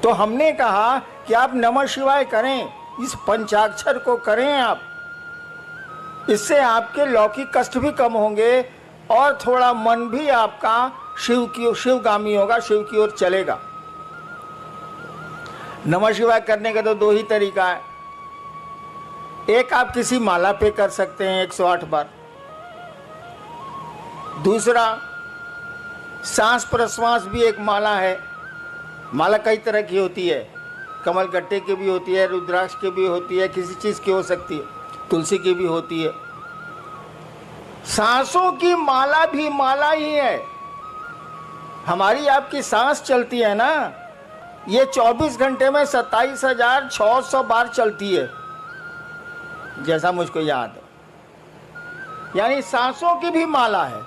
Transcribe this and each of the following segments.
तो हमने कहा कि आप नमः शिवाय करें, इस पंचाक्षर को करें आप, इससे आपके लौकिक कष्ट भी कम होंगे और थोड़ा मन भी आपका शिवगामी होगा, शिव की ओर चलेगा। नमः शिवाय करने का तो दो ही तरीका है। एक, आप किसी माला पे कर सकते हैं 108 बार। दूसरा, सांस प्रश्वास भी एक माला है। माला कई तरह की होती है, कमल गट्टे की भी होती है, रुद्राक्ष की भी होती है, किसी चीज़ की हो सकती है, तुलसी की भी होती है। सांसों की माला भी माला ही है। हमारी आपकी सांस चलती है ना, ये 24 घंटे में 27,600 बार चलती है, जैसा मुझको याद है। यानी सांसों की भी माला है।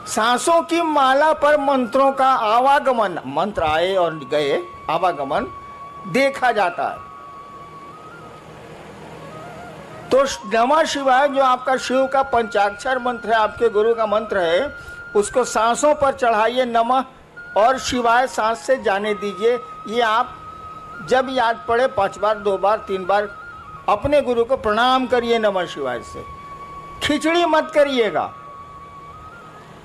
सांसों की माला पर मंत्रों का आवागमन, मंत्र आए और गए, आवागमन देखा जाता है। तो नमः शिवाय जो आपका शिव का पंचाक्षर मंत्र है, आपके गुरु का मंत्र है, उसको सांसों पर चढ़ाइए नमः और शिवाय सांस से जाने दीजिए। ये आप जब याद पड़े 5 बार, 2 बार, 3 बार अपने गुरु को प्रणाम करिए नमः शिवाय से। खिचड़ी मत करिएगा।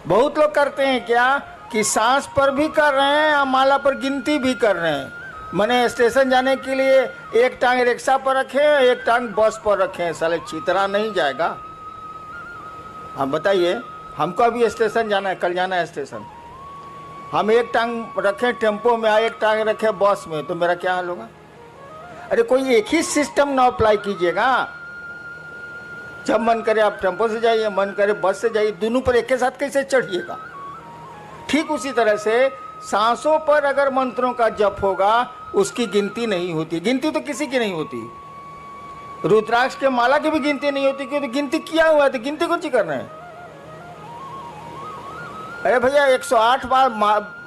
बहुत लोग करते हैं क्या कि सांस पर भी कर रहे हैं और माला पर गिनती भी कर रहे हैं। मैंने स्टेशन जाने के लिए एक टांग रिक्शा पर रखे, एक टांग बस पर रखे। साले चितरा नहीं जाएगा। हम बताइए, हमको अभी स्टेशन जाना है, कल जाना है स्टेशन, हम एक टांग रखें टेम्पो में, एक टांग रखें बस में, तो मेरा क्या हाल होगा? अरे कोई एक ही सिस्टम ना अप्लाई कीजिएगा। जब मन करे आप टेम्पो से जाइए, मन करे बस से जाइए, दोनों पर एक के साथ कैसे चढ़िएगा? ठीक उसी तरह से सांसों पर अगर मंत्रों का जप होगा, उसकी गिनती नहीं होती। गिनती तो किसी की नहीं होती। रुद्राक्ष के माला की भी गिनती नहीं होती, क्योंकि गिनती किया हुआ है, तो गिनती कौन सी कर रहे हैं? अरे भैया 108 बार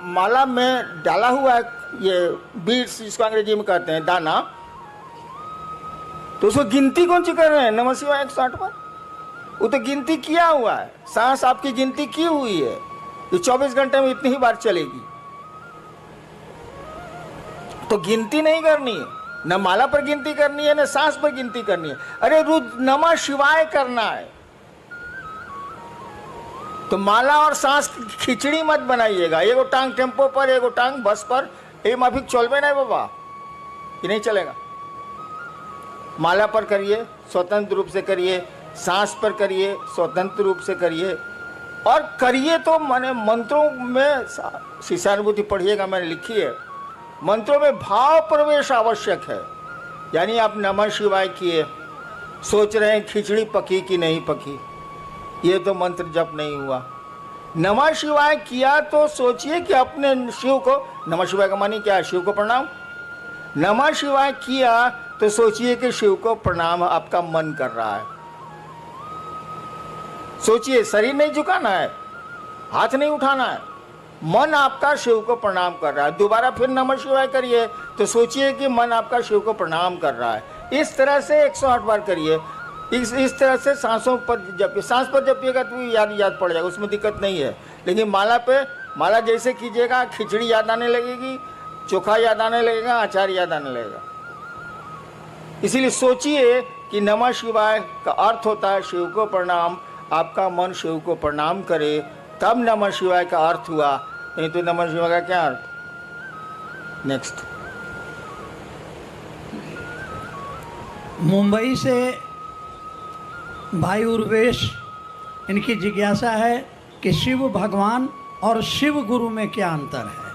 माला में डाला हुआ है ये बीड्स, जिसको अंग्रेजी में कहते हैं दाना, तो उसको गिनती कौन सी कर रहे हैं? नमः शिवाय 108 बार, वो तो गिनती किया हुआ है। सांस आपकी गिनती की हुई है, ये 24 घंटे में इतनी ही बार चलेगी। तो गिनती नहीं करनी है, न माला पर गिनती करनी है, न सांस पर गिनती करनी है। अरे नमः शिवाय करना है। तो माला और सांस की खिचड़ी मत बनाइएगा। एगो टांग टेम्पो पर, एगो टांग बस पर, ये माफिक चलबे नहीं बाबा, ये नहीं चलेगा। माला पर करिए, स्वतंत्र रूप से करिए, सांस पर करिए, स्वतंत्र रूप से करिए, और करिए तो माने मंत्रों में शिष्यानुभूति पढ़िएगा, मैंने लिखी है। मंत्रों में भाव प्रवेश आवश्यक है। यानी आप नमः शिवाय किए, सोच रहे हैं खिचड़ी पकी कि नहीं पकी, ये तो मंत्र जप नहीं हुआ। नमः शिवाय किया तो सोचिए कि अपने शिव को, नमः शिवाय का मानी क्या है? शिव को प्रणाम। नमः शिवाय किया तो सोचिए कि शिव को प्रणाम आपका मन कर रहा है। सोचिए, शरीर नहीं झुकाना है, हाथ नहीं उठाना है, मन आपका शिव को प्रणाम कर रहा है। दोबारा फिर नमः शिवाय करिए तो सोचिए कि मन आपका शिव को प्रणाम कर रहा है। इस तरह से 108 बार करिए। इस तरह से सांसों पर जपिए। सांस पर जपिएगा तो याद पड़ जाएगा, उसमें दिक्कत नहीं है। लेकिन माला पे, माला जैसे कीजिएगा, खिचड़ी याद आने लगेगी, चोखा याद आने लगेगा, अचार याद आने लगेगा। इसीलिए सोचिए कि नमः शिवाय का अर्थ होता है शिव को प्रणाम। आपका मन शिव को प्रणाम करे, तब नमः शिवाय का अर्थ हुआ, नहीं तो नमः शिवाय का क्या अर्थ? नेक्स्ट। मुंबई से भाई उर्वेश, इनकी जिज्ञासा है कि शिव भगवान और शिव गुरु में क्या अंतर है?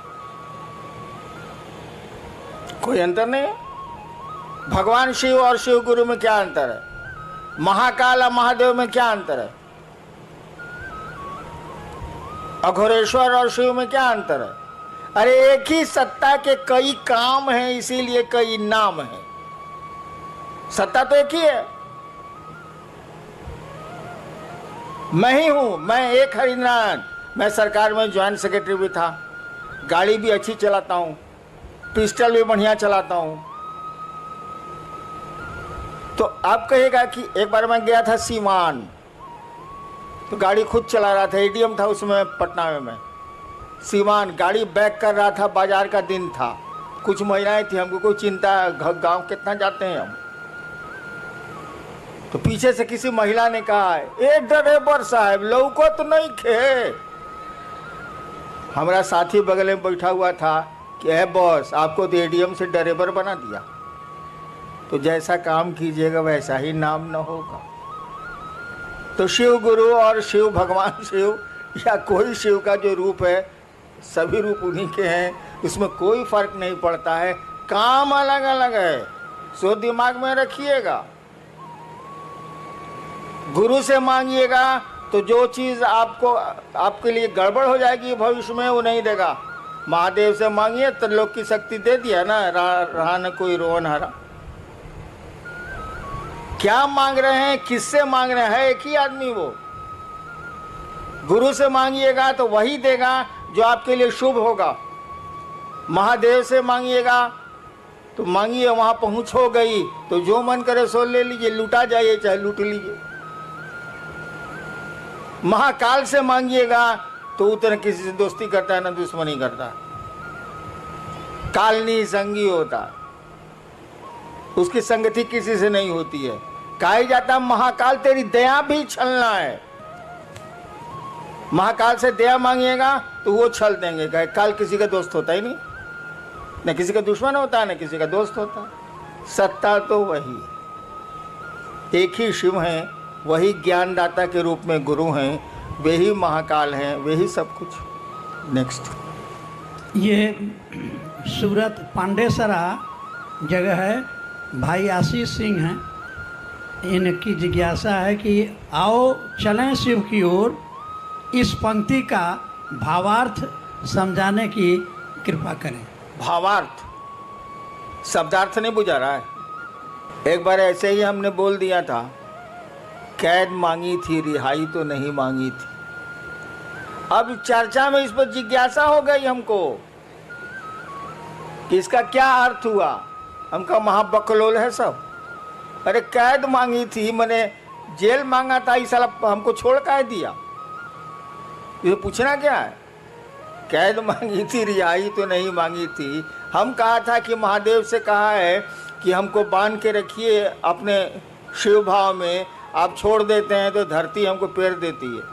कोई अंतर नहीं है। भगवान शिव और शिव गुरु में क्या अंतर है? महाकाल और महादेव में क्या अंतर है? अघोरेश्वर और शिव में क्या अंतर है? अरे एक ही सत्ता के कई काम हैं, इसीलिए कई नाम हैं। सत्ता तो एक ही है। मैं ही हूं, मैं एक हरिनारायण। मैं सरकार में ज्वाइंट सेक्रेटरी भी था, गाड़ी भी अच्छी चलाता हूं, पिस्टल भी बढ़िया चलाता हूं। तो आप कहेगा कि एक बार मैं गया था सीवान, तो गाड़ी खुद चला रहा था, एटीएम था उसमें पटना में। मैं सीवान गाड़ी बैक कर रहा था, बाजार का दिन था, कुछ महिलाएं थी, हमको कोई चिंता, गांव कितना जाते हैं हम, तो पीछे से किसी महिला ने कहा, ए ड्राइवर साहब लौको तो नहीं खे। हमारा साथी बगल में बैठा हुआ था कि है बॉस, आपको तो एडीएम से ड्राइवर बना दिया, तो जैसा काम कीजिएगा वैसा ही नाम न होगा। तो शिव गुरु और शिव भगवान शिव या कोई शिव का जो रूप है, सभी रूप उन्हीं के हैं, उसमें कोई फर्क नहीं पड़ता है, काम अलग अलग है, सो दिमाग में रखिएगा। गुरु से मांगिएगा तो जो चीज़ आपको आपके लिए गड़बड़ हो जाएगी भविष्य में वो नहीं देगा। महादेव से मांगिए तो लोग की शक्ति दे दिया ना, रहा न कोई रोन हरा। क्या मांग रहे हैं, किससे मांग रहे हैं, एक ही आदमी वो। गुरु से मांगिएगा तो वही देगा जो आपके लिए शुभ होगा। महादेव से मांगिएगा तो मांगिए, वहां पहुंच हो गई तो जो मन करे सो ले लीजिए, लूटा जाइए चाहे लूट लीजिए। महाकाल से मांगिएगा तो उतना किसी से दोस्ती करता है ना दुश्मनी करता है, कालनी संगी होता है, उसकी संगति किसी से नहीं होती है। कहा जाता महाकाल तेरी दया भी छलना है। महाकाल से दया मांगिएगा तो वो छल देंगे। कहे काल किसी का दोस्त होता ही नहीं, न किसी का दुश्मन होता है न किसी का दोस्त होता है। सत्ता तो वही एक ही शिव हैं, वही ज्ञानदाता के रूप में गुरु हैं, वे ही महाकाल हैं, वे ही सब कुछ। नेक्स्ट, ये सूरत पांडेसरा जगह है, भाई आशीष सिंह हैं, इनकी जिज्ञासा है कि आओ चलें शिव की ओर, इस पंक्ति का भावार्थ समझाने की कृपा करें। भावार्थ, शब्दार्थ नहीं बुझा रहा है। एक बार ऐसे ही हमने बोल दिया था, कैद मांगी थी रिहाई तो नहीं मांगी थी। अब चर्चा में इस पर जिज्ञासा हो गई हमको कि इसका क्या अर्थ हुआ। हमका महाबकलोल है सब। अरे कैद मांगी थी, मैंने जेल मांगा था, इस साल हमको छोड़ कर दिया, ये पूछना क्या है। कैद मांगी थी रिहाई तो नहीं मांगी थी। हम कहा था कि महादेव से कहा है कि हमको बांध के रखिए अपने शिव भाव में, आप छोड़ देते हैं तो धरती हमको पेर देती है,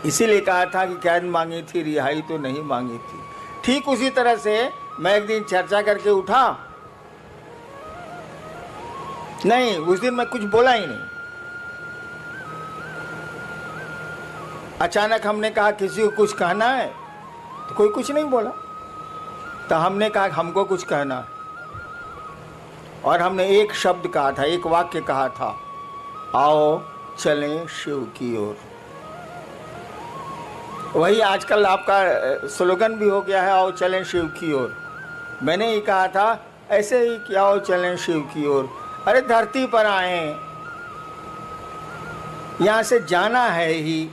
इसीलिए कहा था कि कैद मांगी थी रिहाई तो नहीं मांगी थी। ठीक उसी तरह से मैं एक दिन चर्चा करके उठा, नहीं उस दिन मैं कुछ बोला ही नहीं। अचानक हमने कहा किसी को कुछ कहना है तो कोई कुछ नहीं बोला, तो हमने कहा हमको कुछ कहना है, और हमने एक शब्द कहा था, एक वाक्य कहा था, आओ चलें शिव की ओर। वही आजकल आपका स्लोगन भी हो गया है, आओ चलें शिव की ओर। मैंने ही कहा था ऐसे ही कि आओ चलें शिव की ओर। अरे धरती पर आए, यहाँ से जाना है ही,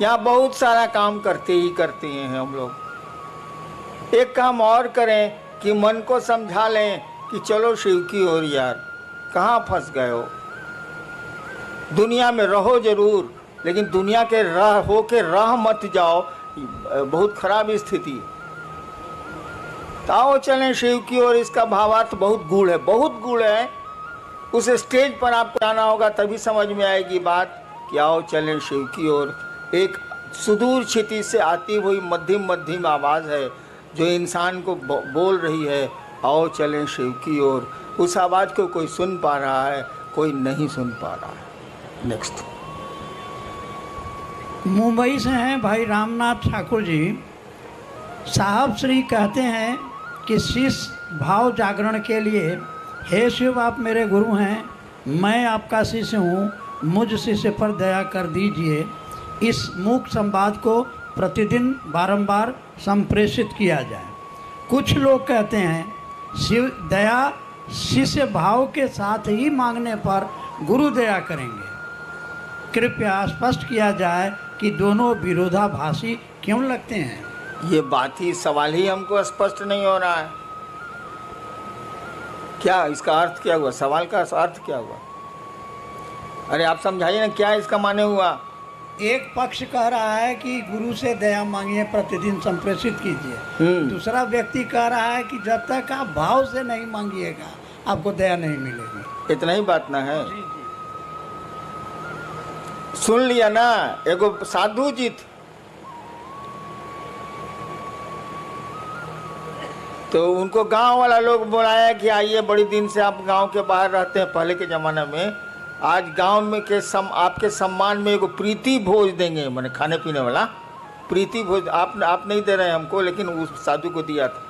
यहाँ बहुत सारा काम करते ही करते हैं हम लोग। एक काम और करें कि मन को समझा लें कि चलो शिव की ओर यार, कहाँ फंस गए हो। दुनिया में रहो जरूर, लेकिन दुनिया के राह हो के राह मत जाओ, बहुत खराब स्थिति। आओ चलें शिव की ओर, इसका भावार्थ बहुत गूढ़ है, बहुत गूढ़ है। उस स्टेज पर आपको जाना होगा तभी समझ में आएगी बात कि आओ चलें शिव की ओर। एक सुदूर क्षितिज से आती हुई मध्यम मध्यम आवाज़ है जो इंसान को बोल रही है, आओ चलें शिव की ओर। उस आवाज़ को कोई सुन पा रहा है, कोई नहीं सुन पा रहा है। नेक्स्ट, मुंबई से हैं भाई रामनाथ ठाकुर जी। साहब श्री कहते हैं कि शिष्य भाव जागरण के लिए, हे शिव आप मेरे गुरु हैं, मैं आपका शिष्य हूँ, मुझ शिष्य पर दया कर दीजिए। इस मूक संवाद को प्रतिदिन बारंबार संप्रेषित किया जाए। कुछ लोग कहते हैं शिव दया शिष्य भाव के साथ ही मांगने पर गुरु दया करेंगे। कृपया स्पष्ट किया जाए कि दोनों विरोधाभासी क्यों लगते हैं। ये बात ही, सवाल ही हमको स्पष्ट नहीं हो रहा है। क्या इसका अर्थ क्या हुआ, सवाल का अर्थ क्या हुआ? अरे आप समझाइए ना, क्या इसका माने हुआ। एक पक्ष कह रहा है कि गुरु से दया मांगिए, प्रतिदिन संप्रेषित कीजिए। दूसरा व्यक्ति कह रहा है कि जब तक आप भाव से नहीं मांगिएगा आपको दया नहीं मिलेगी। इतना ही बात ना है। जी जी। सुन लिया ना, एगो साधु जी थे, तो उनको गांव वाला लोग बुलाया कि आइए, बड़ी दिन से आप गांव के बाहर रहते हैं पहले के ज़माने में, आज गांव में के आपके सम्मान में एगो प्रीति भोज देंगे, मैंने खाने पीने वाला प्रीति भोज। आप नहीं दे रहे हैं हमको, लेकिन उस साधु को दिया था।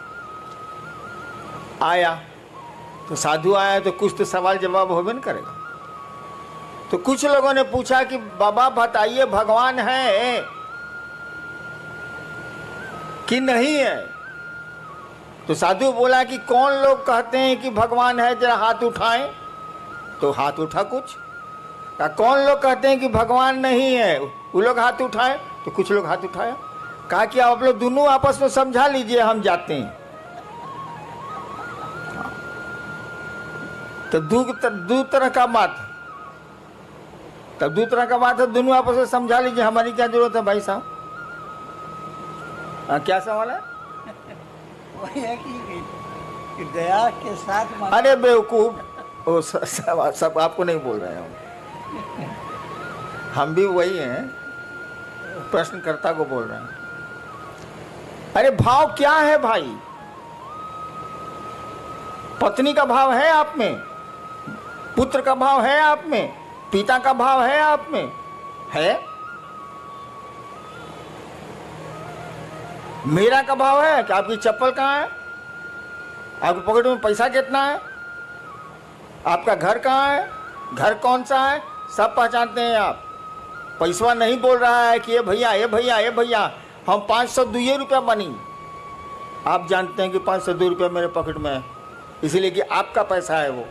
आया तो साधु आया तो कुछ तो सवाल जवाब होबे न करेगा। तो कुछ लोगों ने पूछा कि बाबा बताइए भगवान है कि नहीं है। तो साधु बोला कि कौन लोग कहते हैं कि भगवान है, जरा हाथ उठाएं। तो हाथ उठा कुछ। कौन लोग कहते हैं कि भगवान नहीं है, वो लोग हाथ उठाए। तो कुछ लोग हाथ उठाया। कहा कि आप लोग दोनों आपस में समझा लीजिए, हम जाते हैं। तो दो तरह का बात, तब दो तरह का बात है, दोनों आपस में समझा लीजिए, हमारी क्या जरूरत है भाई साहब। क्या सवाल है? वही है कि दया के साथ। अरे बेवकूफ, वो सब आपको नहीं बोल रहे हैं, हम भी वही हैं, प्रश्नकर्ता को बोल रहे हैं। अरे भाव क्या है भाई? पत्नी का भाव है आप में, पुत्र का भाव है आप में, पिता का भाव है आप में, है? मेरा का भाव है कि आपकी चप्पल कहाँ है, आपके पॉकेट में पैसा कितना है, आपका घर कहाँ है, घर कौन सा है, सब पहचानते हैं आप। पैसा नहीं बोल रहा है कि ये भैया ये भैया ये भैया हम 502 रुपया बनी। आप जानते हैं कि 502 रुपया मेरे पॉकेट में है, इसीलिए कि आपका पैसा है वो।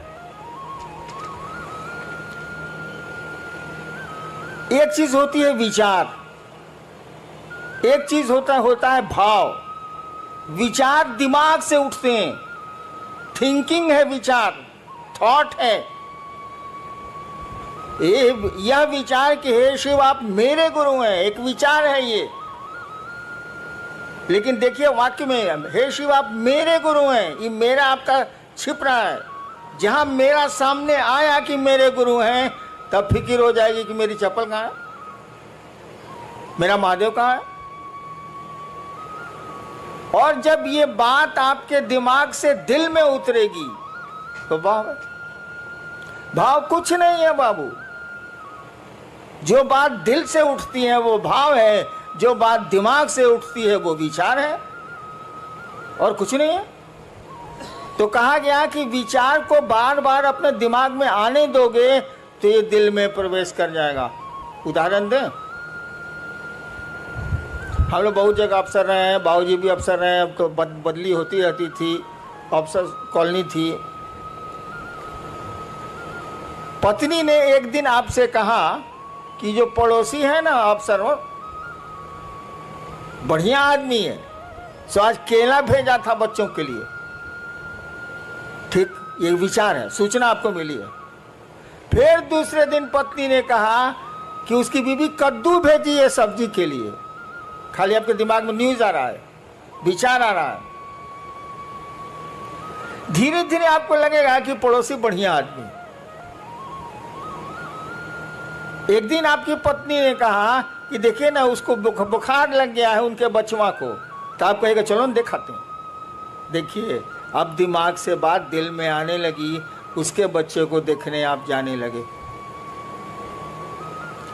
एक चीज होती है विचार, एक चीज होता है भाव। विचार दिमाग से उठते हैं, थिंकिंग है विचार, थॉट है। यह विचार कि हे शिव आप मेरे गुरु हैं, एक विचार है ये। लेकिन देखिए वाक्य में हे शिव आप मेरे गुरु हैं, ये मेरा आपका छिप रहा है। जहां मेरा सामने आया कि मेरे गुरु हैं, तब फिक्र हो जाएगी कि मेरी चप्पल कहाँ है, मेरा महादेव कहाँ है। और जब ये बात आपके दिमाग से दिल में उतरेगी तो भाव है। भाव कुछ नहीं है बाबू, जो बात दिल से उठती है वो भाव है, जो बात दिमाग से उठती है वो विचार है, और कुछ नहीं है। तो कहा गया कि विचार को बार बार अपने दिमाग में आने दोगे तो ये दिल में प्रवेश कर जाएगा। उदाहरण दें, हम लोग बहुत जगह अफसर रहे हैं, बाबूजी भी अफसर रहे हैं, तो बदली होती रहती थी, अफसर कॉलोनी थी। पत्नी ने एक दिन आपसे कहा कि जो पड़ोसी है ना अफसर, वो बढ़िया आदमी है, सो आज केला भेजा था बच्चों के लिए। ठीक, ये विचार है, सूचना आपको मिली है। फिर दूसरे दिन पत्नी ने कहा कि उसकी बीवी कद्दू भेजी है सब्जी के लिए। खाली आपके दिमाग में न्यूज आ रहा है, विचार आ रहा है। धीरे धीरे आपको लगेगा कि पड़ोसी बढ़िया आदमी। एक दिन आपकी पत्नी ने कहा कि देखिए ना उसको बुखार लग गया है उनके बचवा को, तो आप कहेगा चलो दिखाते हैं। देखिए अब दिमाग से बात दिल में आने लगी, उसके बच्चे को देखने आप जाने लगे।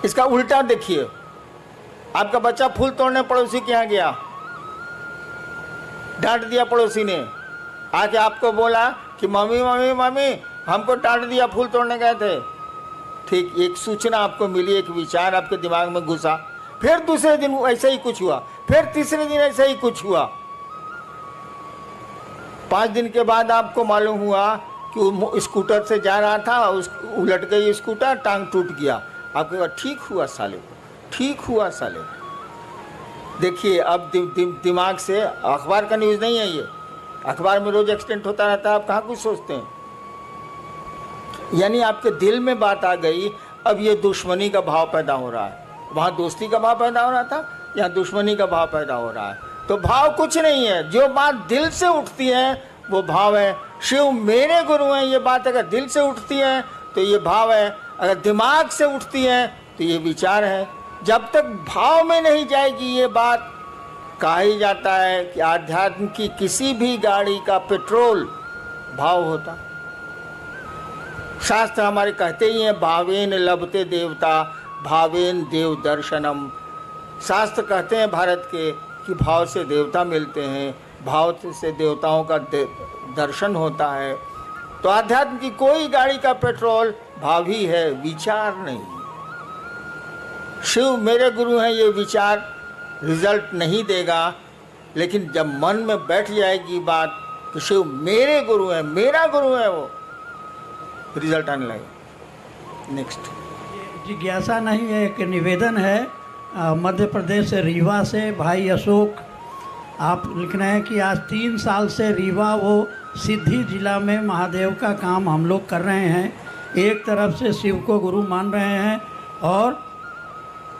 इसका उल्टा देखिए, आपका बच्चा फूल तोड़ने पड़ोसी के यहाँ गया, डांट दिया पड़ोसी ने, आके आपको बोला कि मम्मी मम्मी मम्मी हमको डांट दिया, फूल तोड़ने गए थे। ठीक, एक सूचना आपको मिली, एक विचार आपके दिमाग में घुसा। फिर दूसरे दिन ऐसा ही कुछ हुआ, फिर तीसरे दिन ऐसा ही कुछ हुआ। 5 दिन के बाद आपको मालूम हुआ कि वो स्कूटर से जा रहा था, उलट गई स्कूटर, टांग टूट गया। आपको कहा ठीक हुआ साले को, ठीक हुआ साले। देखिए अब दिमाग से, अखबार का न्यूज़ नहीं है ये, अखबार में रोज एक्सीडेंट होता रहता है, आप कहाँ कुछ सोचते हैं। यानी आपके दिल में बात आ गई, अब ये दुश्मनी का भाव पैदा हो रहा है। वहाँ दोस्ती का भाव पैदा हो रहा था, यहाँ दुश्मनी का भाव पैदा हो रहा है। तो भाव कुछ नहीं है, जो बात दिल से उठती है वो भाव है। शिव मेरे गुरु हैं, ये बात अगर दिल से उठती है तो ये भाव है, अगर दिमाग से उठती है तो ये विचार है। जब तक भाव में नहीं जाएगी ये बात, कहा ही जाता है कि आध्यात्म की किसी भी गाड़ी का पेट्रोल भाव होता। शास्त्र हमारे कहते ही हैं, भावेन लभते देवता भावेन देव दर्शनम। शास्त्र कहते हैं भारत के कि भाव से देवता मिलते हैं, भाव से देवताओं का दर्शन होता है। तो आध्यात्म की कोई गाड़ी का पेट्रोल भाव ही है, विचार नहीं। शिव मेरे गुरु हैं, ये विचार रिजल्ट नहीं देगा, लेकिन जब मन में बैठ जाएगी बात कि शिव मेरे गुरु हैं, मेरा गुरु है, वो रिजल्ट आने लगेगा। नेक्स्ट जिज्ञासा नहीं है, एक निवेदन है। मध्य प्रदेश से रीवा से भाई अशोक आप लिख रहे हैं कि आज 3 साल से रीवा वो सिद्धि जिला में महादेव का काम हम लोग कर रहे हैं। एक तरफ से शिव को गुरु मान रहे हैं और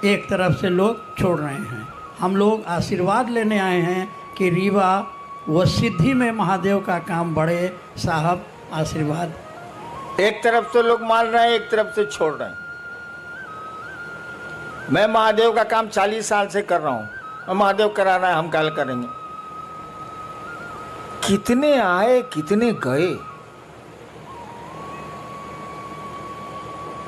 एक तरफ से लोग छोड़ रहे हैं। हम लोग आशीर्वाद लेने आए हैं कि रीवा व सिद्धि में महादेव का काम बढ़े। साहब आशीर्वाद। एक तरफ से लोग मान रहे हैं, एक तरफ से छोड़ रहे हैं। मैं महादेव का काम 40 साल से कर रहा हूं और महादेव करा रहा है, हम कल करेंगे। कितने आए कितने गए।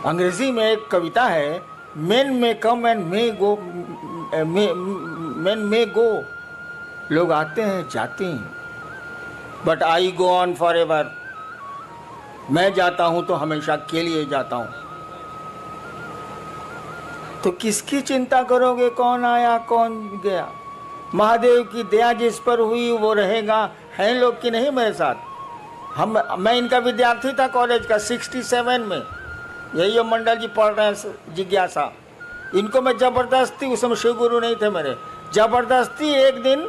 अंग्रेजी में एक कविता है, मेन में come and may go, main मे गो। लोग आते हैं जाते हैं, but I go on for ever. मैं जाता हूं तो हमेशा के लिए जाता हूं। तो किसकी चिंता करोगे, कौन आया कौन गया। महादेव की दया जिस पर हुई वो रहेगा। हैं लोग कि नहीं मेरे साथ। मैं इनका विद्यार्थी था कॉलेज का 67 में। यही मंडल जी पढ़ रहे हैं जिज्ञासा। इनको मैं जबरदस्ती, उस समय शिव गुरु नहीं थे मेरे, जबरदस्ती एक दिन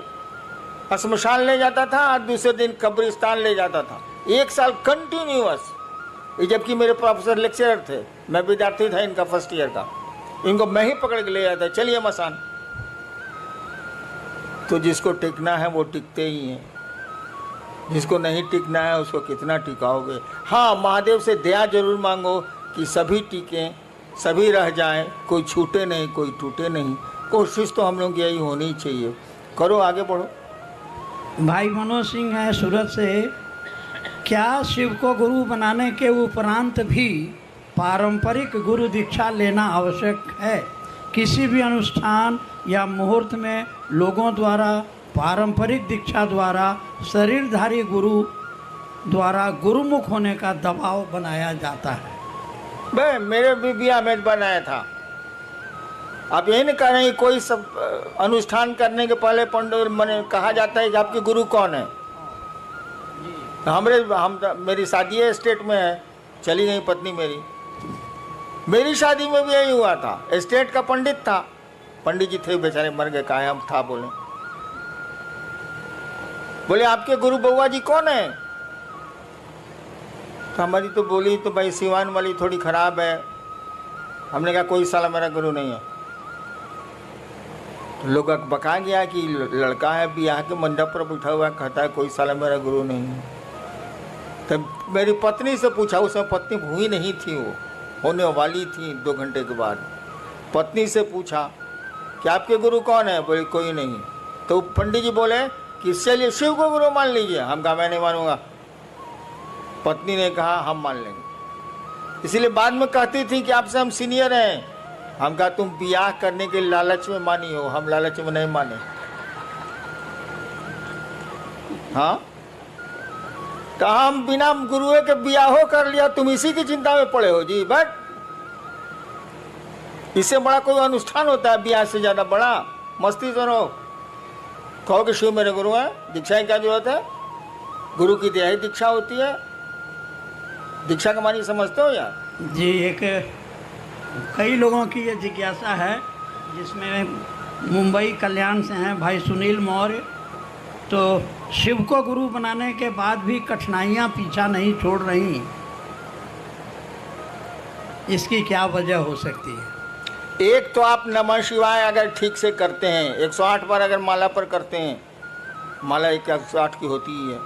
श्मशान ले जाता था और दूसरे दिन कब्रिस्तान ले जाता था। 1 साल कंटिन्यूअस। जबकि मेरे प्रोफेसर लेक्चरर थे, मैं विद्यार्थी था इनका फर्स्ट ईयर का। इनको मैं ही पकड़ के ले जाता, चलिए मसान। तो जिसको टिकना है वो टिकते ही हैं, जिसको नहीं टिकना है उसको कितना टिकाओगे। हाँ, महादेव से दया जरूर मांगो कि सभी टिकें, सभी रह जाएं, कोई छूटे नहीं, कोई टूटे नहीं। कोशिश तो हम लोग यही होनी चाहिए। करो, आगे बढ़ो। भाई मनोज सिंह है सूरत से। क्या शिव को गुरु बनाने के उपरांत भी पारंपरिक गुरु दीक्षा लेना आवश्यक है? किसी भी अनुष्ठान या मुहूर्त में लोगों द्वारा पारंपरिक दीक्षा द्वारा शरीरधारी गुरु द्वारा गुरुमुख होने का दबाव बनाया जाता है। भाई मेरे भी बिया में बनाया था। आप यही नहीं कह रहे हैं, कोई सब अनुष्ठान करने के पहले पंडित मैंने कहा जाता है कि आपके गुरु कौन है। मेरी शादी है स्टेट में है, चली गई पत्नी मेरी शादी में भी यही हुआ था। स्टेट का पंडित था, पंडित जी थे बेचारे, मर गए, कहा हम था। बोले आपके गुरु बउआ जी कौन है? तो हमारी तो बोली तो भाई सिवान वाली थोड़ी खराब है। हमने कहा कोई साला मेरा गुरु नहीं है। तो लोग बका गया कि लड़का है ब्याह के मंडप पर बैठा हुआ, कहता है कोई साला मेरा गुरु नहीं है। तब मेरी पत्नी से पूछा, उस समय पत्नी हुई नहीं थी, वो होने वाली थी 2 घंटे के बाद। पत्नी से पूछा कि आपके गुरु कौन है? बोले कोई नहीं। तो पंडित जी बोले कि चलिए शिव को गुरु मान लीजिए। हम कहा मैं नहीं मानूंगा। पत्नी ने कहा हम मान लेंगे। इसीलिए बाद में कहती थी कि आपसे हम सीनियर हैं। हम कहा तुम ब्याह करने के लालच में मानी हो, हम लालच में नहीं माने। हाँ, तो हम बिना गुरुए के ब्याहो कर लिया, तुम इसी की चिंता में पड़े हो जी। बट इससे बड़ा कोई अनुष्ठान होता है ब्याह से ज्यादा बड़ा? मस्ती करो, कहो कि शिव मेरे गुरु हैं, दीक्षा की क्या जरूरत है? गुरु की दया ही दीक्षा होती है। दीक्षा का मानी समझते हो यार? जी, एक कई लोगों की ये जिज्ञासा है, जिसमें मुंबई कल्याण से हैं भाई सुनील मौर्य। तो शिव को गुरु बनाने के बाद भी कठिनाइयाँ पीछा नहीं छोड़ रही, इसकी क्या वजह हो सकती है? एक तो आप नमः शिवाय अगर ठीक से करते हैं, 108 बार अगर माला पर करते हैं, माला 108 की होती ही है,